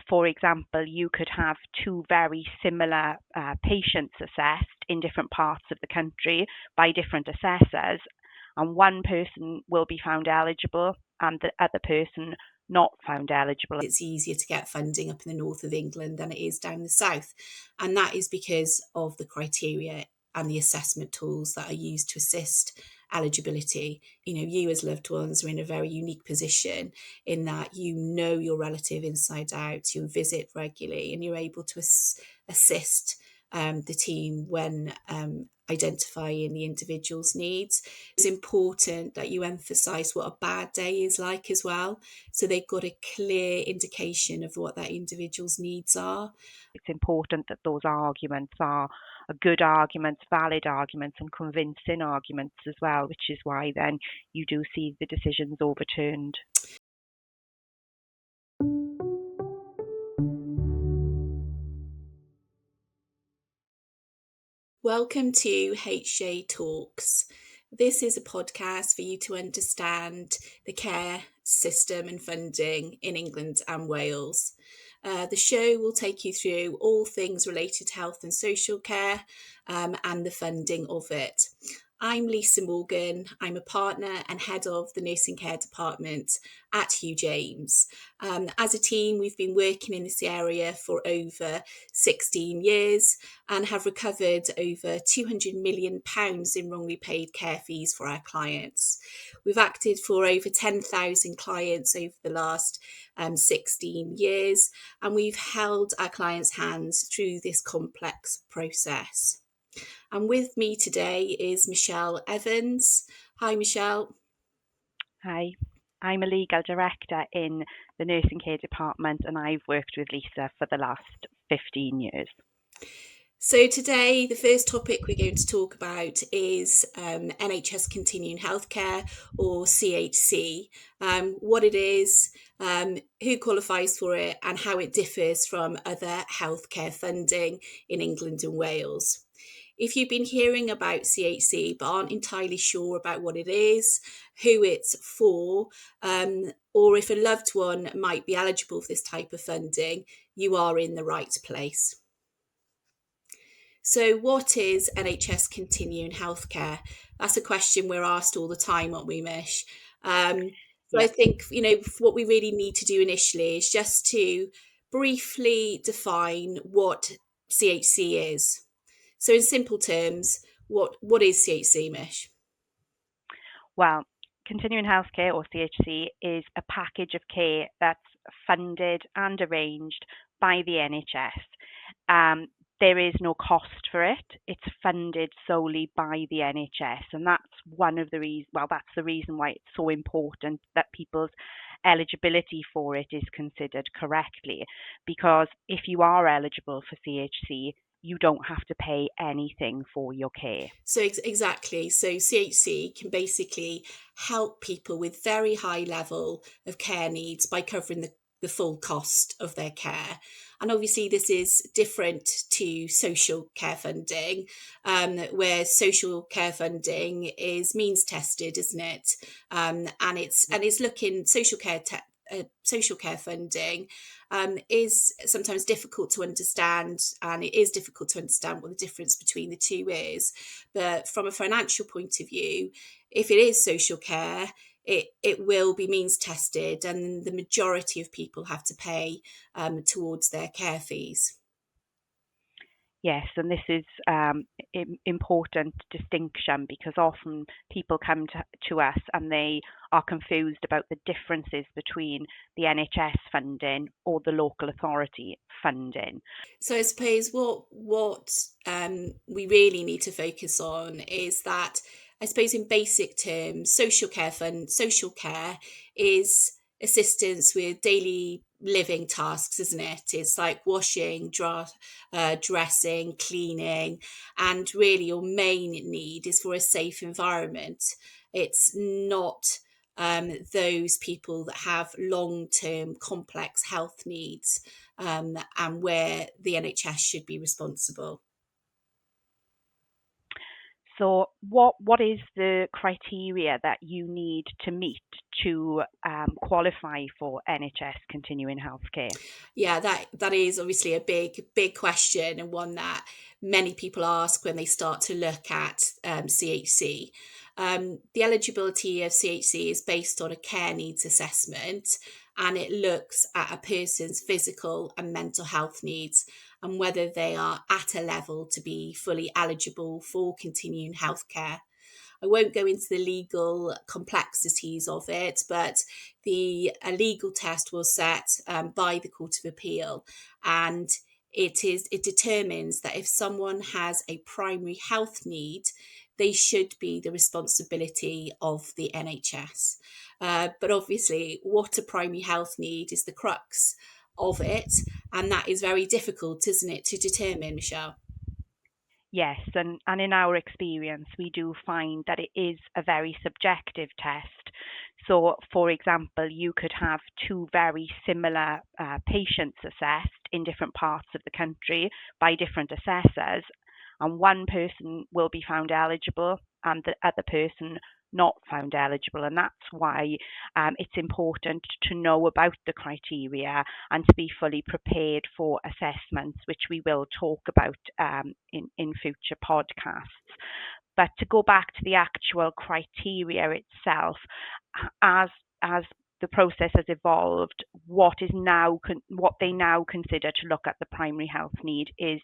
for example, you could have two very similar patients assessed in different parts of the country by different assessors, and one person will be found eligible and the other person not found eligible. It's easier to get funding up in the north of England than it is down the south, and that is because of the criteria and the assessment tools that are used to assist eligibility. You as loved ones are in a very unique position in that you know your relative inside out, you visit regularly, and you're able to assist the team when identifying the individual's needs. It's important that you emphasise what a bad day is like as well, so they've got a clear indication of what that individual's needs are. It's important that those arguments are good arguments, valid arguments, and convincing arguments as well, which is why then you do see the decisions overturned. Welcome to HJ Talks. This is a podcast for you to understand the care system and funding in England and Wales. The show will take you through all things related to health and social care and the funding of it. I'm Lisa Morgan. I'm a partner and head of the nursing care department at Hugh James. As a team, we've been working in this area for over 16 years and have recovered over £200 million in wrongly paid care fees for our clients. We've acted for over 10,000 clients over the last 16 years, and we've held our clients' hands through this complex process. And with me today is Michelle Evans. Hi, Michelle. Hi, I'm a legal director in the nursing care department, and I've worked with Lisa for the last 15 years. So today, the first topic we're going to talk about is NHS Continuing Healthcare, or CHC, what it is, who qualifies for it, and how it differs from other healthcare funding in England and Wales. If you've been hearing about CHC but aren't entirely sure about what it is, who it's for, or if a loved one might be eligible for this type of funding, you are in the right place. So what is NHS Continuing Healthcare? That's a question we're asked all the time, aren't we, Mish? So I think, what we really need to do initially is just to briefly define what CHC is. So in simple terms, what is CHC, Mish? Well, continuing healthcare, or CHC, is a package of care that's funded and arranged by the NHS. There is no cost for it. It's funded solely by the NHS, and that's one of the reasons. Well, that's the reason why it's so important that people's eligibility for it is considered correctly. Because if you are eligible for CHC, you don't have to pay anything for your care. So exactly. So CHC can basically help people with very high level of care needs by covering the full cost of their care. And obviously this is different to social care funding, where social care funding is means tested, isn't it? And it's looking social care funding is sometimes difficult to understand, and it is difficult to understand what the difference between the two is. But from a financial point of view, if it is social care, it will be means tested, and the majority of people have to pay towards their care fees. Yes, and this is important distinction, because often people come to us and they are confused about the differences between the NHS funding or the local authority funding. So I suppose what we really need to focus on is that, I suppose in basic terms, social care is assistance with daily living tasks, isn't it? It's like washing, dressing, cleaning, and really your main need is for a safe environment. It's not those people that have long-term complex health needs, and where the NHS should be responsible. So what is the criteria that you need to meet to qualify for NHS continuing healthcare? Yeah, that is obviously a big question, and one that many people ask when they start to look at CHC. The eligibility of CHC is based on a care needs assessment, and it looks at a person's physical and mental health needs and whether they are at a level to be fully eligible for continuing healthcare. I won't go into the legal complexities of it, but a legal test was set by the Court of Appeal, and it determines that if someone has a primary health need, they should be the responsibility of the NHS. But obviously, what a primary health need is the crux of it, and that is very difficult, isn't it, to determine, Michelle? Yes, and in our experience, we do find that it is a very subjective test. So, for example, you could have two very similar patients assessed in different parts of the country by different assessors, and one person will be found eligible and the other person not found eligible. And that's why it's important to know about the criteria and to be fully prepared for assessments, which we will talk about in future podcasts. But to go back to the actual criteria itself, as the process has evolved, what they now consider to look at the primary health need is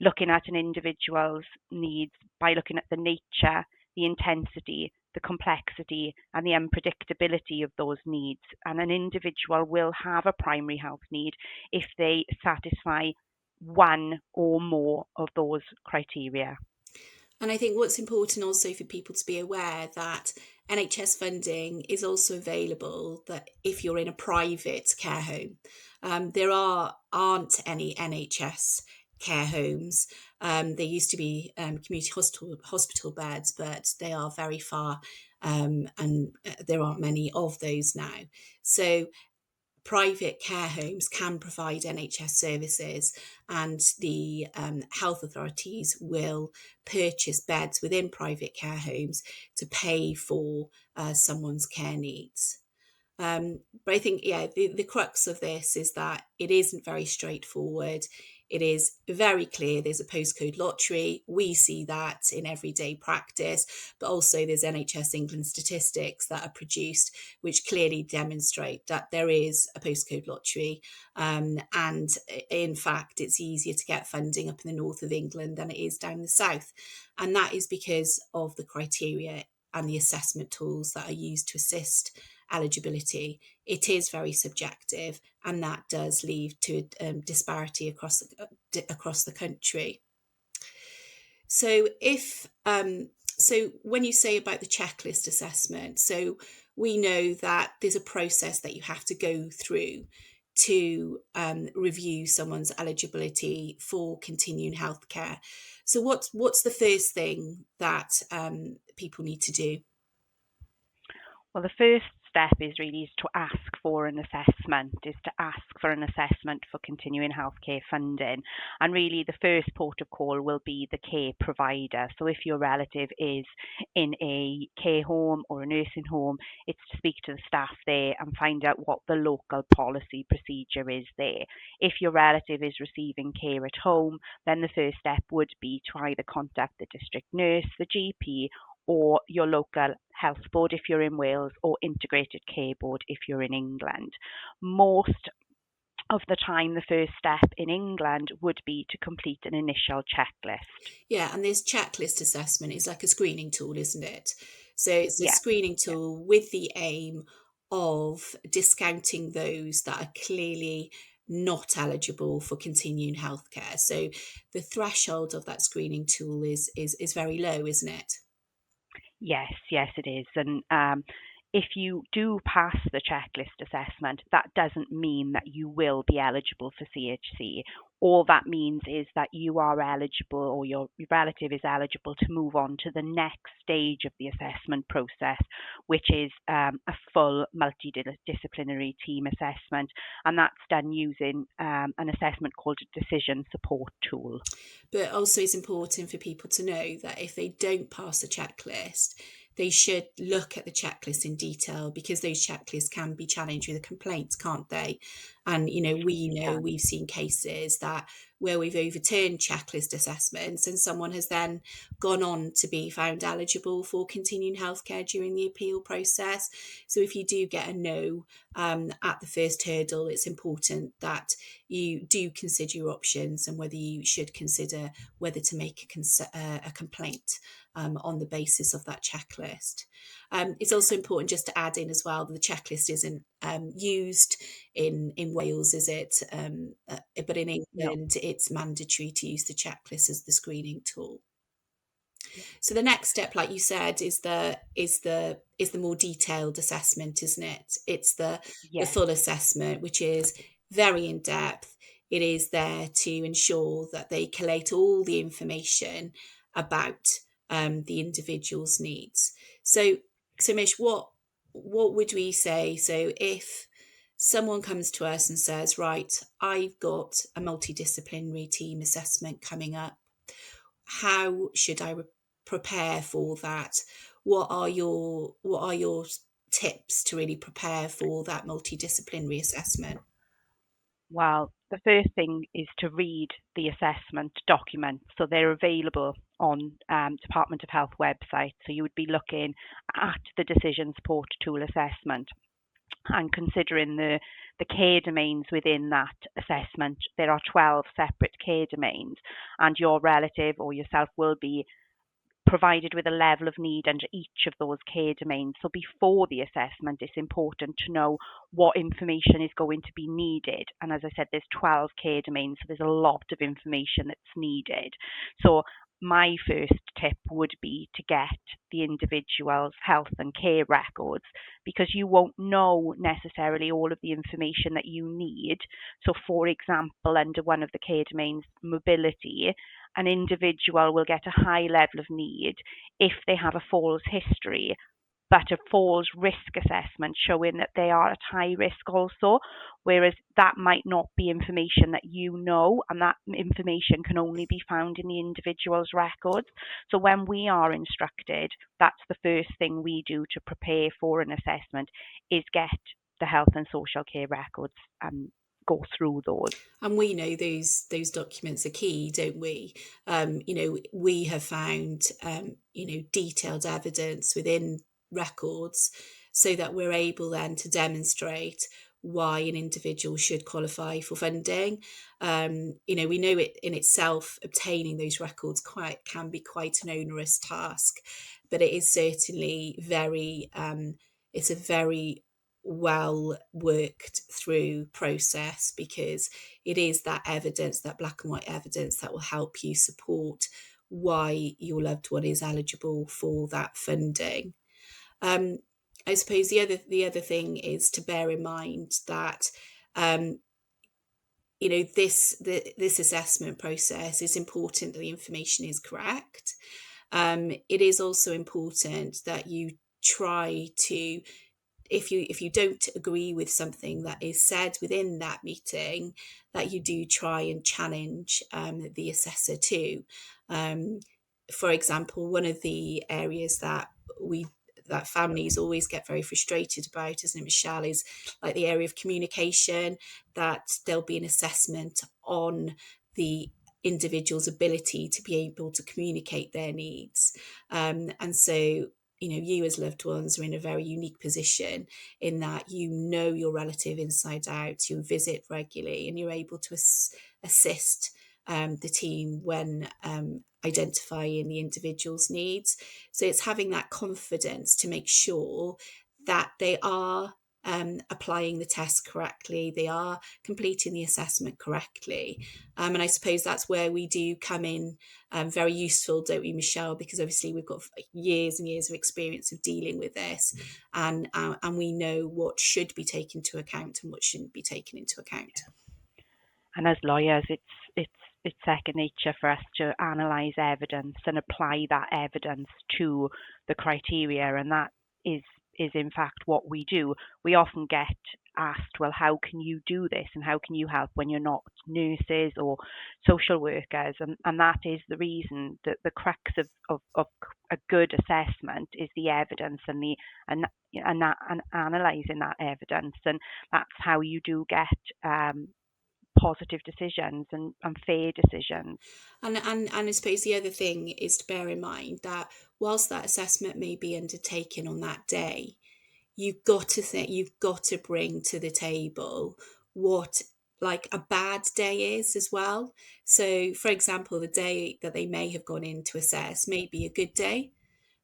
looking at an individual's needs by looking at the nature, the intensity, the complexity, and the unpredictability of those needs. And an individual will have a primary health need if they satisfy one or more of those criteria. And I think what's important also for people to be aware that NHS funding is also available that if you're in a private care home. Aren't any NHS care homes. There used to be community hospital beds, but they are very far, and there aren't many of those now. So private care homes can provide NHS services, and the health authorities will purchase beds within private care homes to pay for someone's care needs. But I think, yeah, the crux of this is that it isn't very straightforward. It is very clear there's a postcode lottery. We see that in everyday practice, but also there's NHS England statistics that are produced which clearly demonstrate that there is a postcode lottery. And in fact, it's easier to get funding up in the north of England than it is down the south. And that is because of the criteria and the assessment tools that are used to assist eligibility. It is very subjective, and that does lead to disparity across the country. So when you say about the checklist assessment, so we know that there's a process that you have to go through to review someone's eligibility for continuing healthcare. So what's the first thing that people need to do? Well, the first step is really to ask for an assessment, for continuing healthcare funding. And really the first port of call will be the care provider. So if your relative is in a care home or a nursing home, it's to speak to the staff there and find out what the local policy procedure is there. If your relative is receiving care at home, then the first step would be to either contact the district nurse, the GP, or your local health board if you're in Wales, or integrated care board if you're in England. Most of the time, the first step in England would be to complete an initial checklist. Yeah, and this checklist assessment is like a screening tool, isn't it? So it's a Yeah, screening yeah. tool with the aim of discounting those that are clearly not eligible for continuing healthcare. So the threshold of that screening tool is very low, isn't it? Yes, it is. And if you do pass the checklist assessment, that doesn't mean that you will be eligible for CHC. All that means is that you are eligible, or your relative is eligible, to move on to the next stage of the assessment process, which is a full multidisciplinary team assessment. And that's done using an assessment called a decision support tool. But also it's important for people to know that if they don't pass the checklist, they should look at the checklist in detail, because those checklists can be challenged with a complaint, can't they? And we've seen cases that where we've overturned checklist assessments and someone has then gone on to be found eligible for continuing healthcare during the appeal process. So if you do get a no at the first hurdle, it's important that you do consider your options and whether you should consider whether to make a complaint on the basis of that checklist. It's also important just to add in as well that the checklist isn't used in Wales, is it? But in England, it's mandatory to use the checklist as the screening tool. So the next step, like you said, is the more detailed assessment, isn't it? It's the full assessment, which is very in depth. It is there to ensure that they collate all the information about the individual's needs. So Mish, what would we say? So if someone comes to us and says, right, I've got a multidisciplinary team assessment coming up, how should I prepare for that? What are your tips to really prepare for that multidisciplinary assessment? Well, the first thing is to read the assessment documents. So they're available on Department of Health website. So you would be looking at the decision support tool assessment and considering the care domains within that assessment. There are 12 separate care domains, and your relative or yourself will be provided with a level of need under each of those care domains. So before the assessment, it's important to know what information is going to be needed. And as I said, there's 12 care domains, so there's a lot of information that's needed. So my first tip would be to get the individual's health and care records, because you won't know necessarily all of the information that you need. So for example, under one of the care domains, mobility, an individual will get a high level of need if they have a falls history, but a falls risk assessment showing that they are at high risk also, whereas that might not be information that you know, and that information can only be found in the individual's records. So when we are instructed, that's the first thing we do to prepare for an assessment, is get the health and social care records and go through those. And we know those documents are key, don't we? We have found detailed evidence within records so that we're able then to demonstrate why an individual should qualify for funding. We know it in itself, obtaining those records can be quite an onerous task, but it is certainly it's a very well worked through process, because it is that evidence, that black and white evidence, that will help you support why your loved one is eligible for that funding. I suppose the other thing is to bear in mind that this assessment process is important that the information is correct. It is also important that you try to, if you don't agree with something that is said within that meeting, that you do try and challenge the assessor too. For example, one of the areas that families always get very frustrated about, isn't it, Michelle, is like the area of communication, that there'll be an assessment on the individual's ability to be able to communicate their needs. And so, you as loved ones are in a very unique position in that you know your relative inside out, you visit regularly, and you're able to assist the team when identifying the individual's needs. So it's having that confidence to make sure that they are applying the test correctly, they are completing the assessment correctly. And I suppose that's where we do come in very useful, don't we, Michelle? Because obviously we've got years and years of experience of dealing with this, and we know what should be taken into account and what shouldn't be taken into account. And as lawyers, it's second nature for us to analyse evidence and apply that evidence to the criteria, and that is in fact what we do. We often get asked, well, how can you do this and how can you help when you're not nurses or social workers? And that is the reason that the crux of a good assessment is the evidence and analysing that evidence, and that's how you do get positive decisions and fair decisions. And I suppose the other thing is to bear in mind that whilst that assessment may be undertaken on that day, you've got to bring to the table what like a bad day is as well. So for example, the day that they may have gone in to assess may be a good day,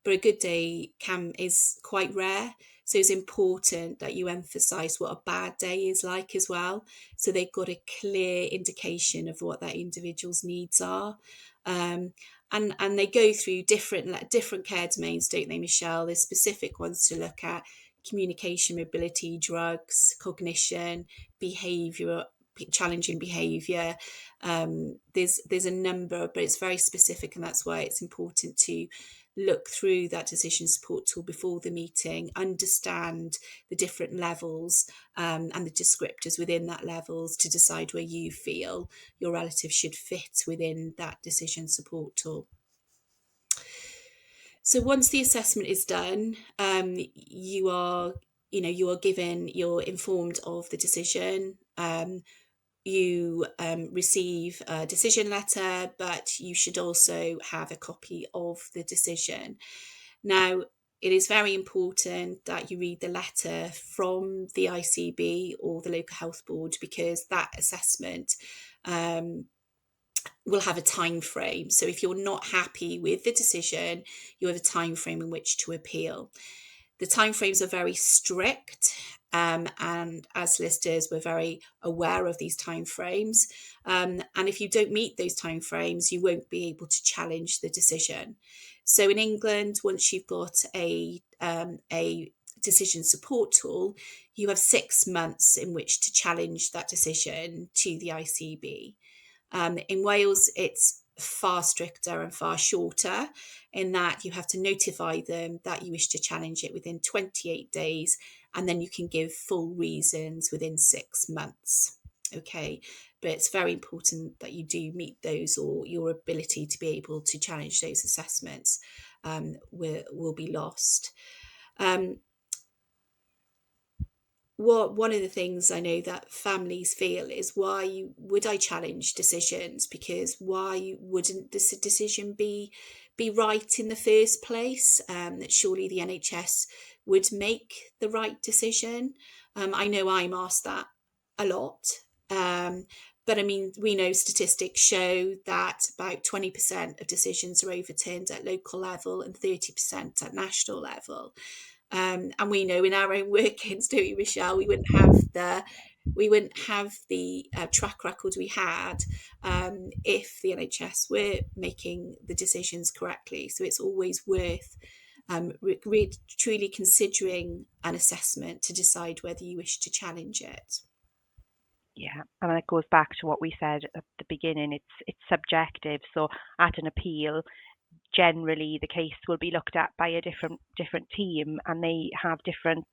but a good day is quite rare. So it's important that you emphasize what a bad day is like as well. So they've got a clear indication of what that individual's needs are. And they go through different care domains, don't they, Michelle? There's specific ones to look at: communication, mobility, drugs, cognition, behaviour, challenging behaviour. There's a number, but it's very specific, and that's why it's important to look through that decision support tool before the meeting, understand the different levels and the descriptors within that levels to decide where you feel your relative should fit within that decision support tool. So once the assessment is done, you're informed of the decision. You receive a decision letter, but you should also have a copy of the decision. Now, it is very important that you read the letter from the ICB or the local health board, because that assessment will have a time frame. So if you're not happy with the decision, you have a time frame in which to appeal. The timeframes are very strict, and as solicitors, we're very aware of these timeframes. And if you don't meet those timeframes, you won't be able to challenge the decision. So in England, once you've got a decision support tool, you have 6 months in which to challenge that decision to the ICB. In Wales, it's far stricter and far shorter, in that you have to notify them that you wish to challenge it within 28 days, and then you can give full reasons within 6 months. Okay, but it's very important that you do meet those, or your ability to be able to challenge those assessments will be lost. One of the things I know that families feel is, why would I challenge decisions? Because why wouldn't this decision be right in the first place? That surely the NHS would make the right decision. I know I'm asked that a lot. But I mean, we know statistics show that about 20% of decisions are overturned at local level and 30% at national level. And we know in our own workings, don't we, Michelle, we wouldn't have the track record we had if the NHS were making the decisions correctly. So it's always worth truly considering an assessment to decide whether you wish to challenge it. Yeah, and it goes back to what we said at the beginning. It's subjective. So at an appeal, generally the case will be looked at by a different team, and they have different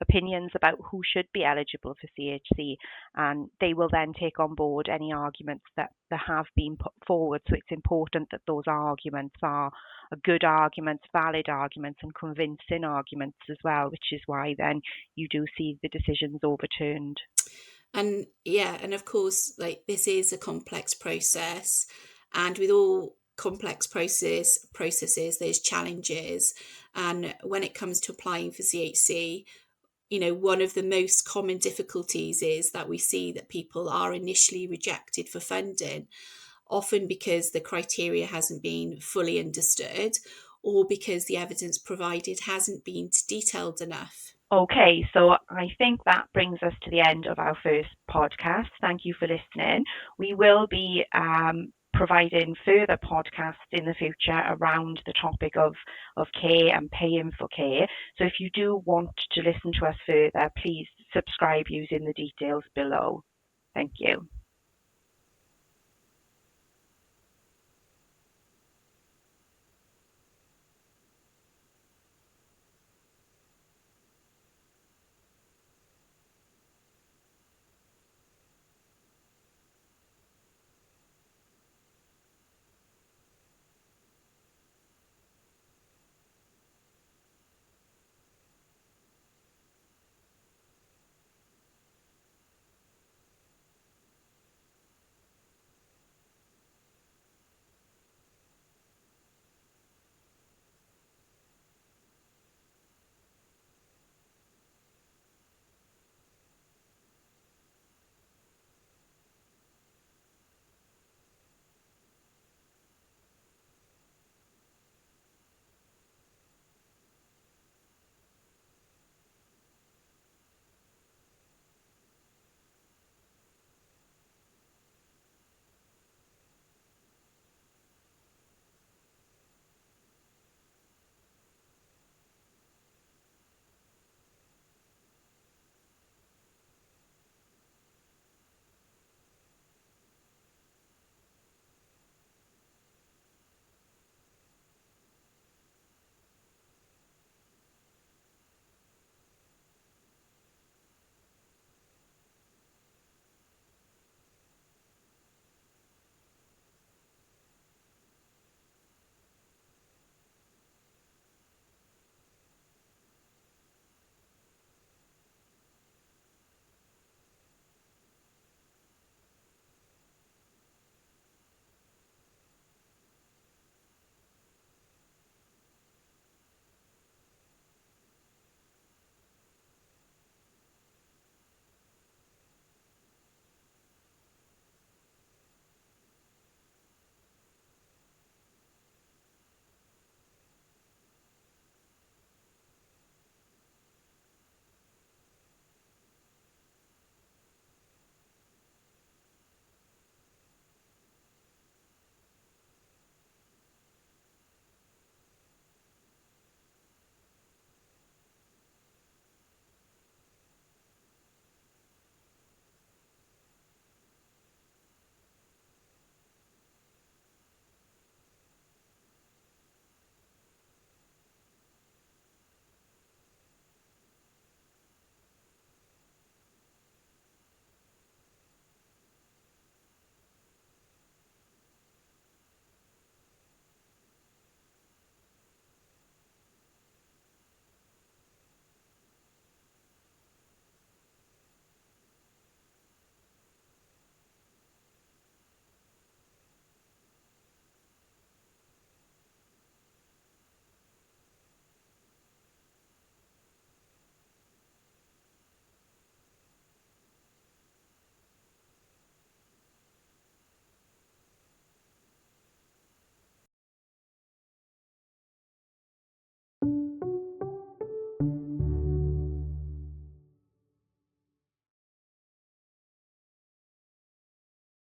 opinions about who should be eligible for CHC, and they will then take on board any arguments that have been put forward. So it's important that those arguments are good arguments, valid arguments, and convincing arguments as well, which is why then you do see the decisions overturned. And yeah, and of course, like, this is a complex process, and with all complex processes, there's challenges. And when it comes to applying for CHC, one of the most common difficulties is that we see that people are initially rejected for funding, often because the criteria hasn't been fully understood, or because the evidence provided hasn't been detailed enough. Okay, so I think that brings us to the end of our first podcast. Thank you for listening. We will be providing further podcasts in the future around the topic of care and paying for care. So if you do want to listen to us further, please subscribe using the details below. Thank you.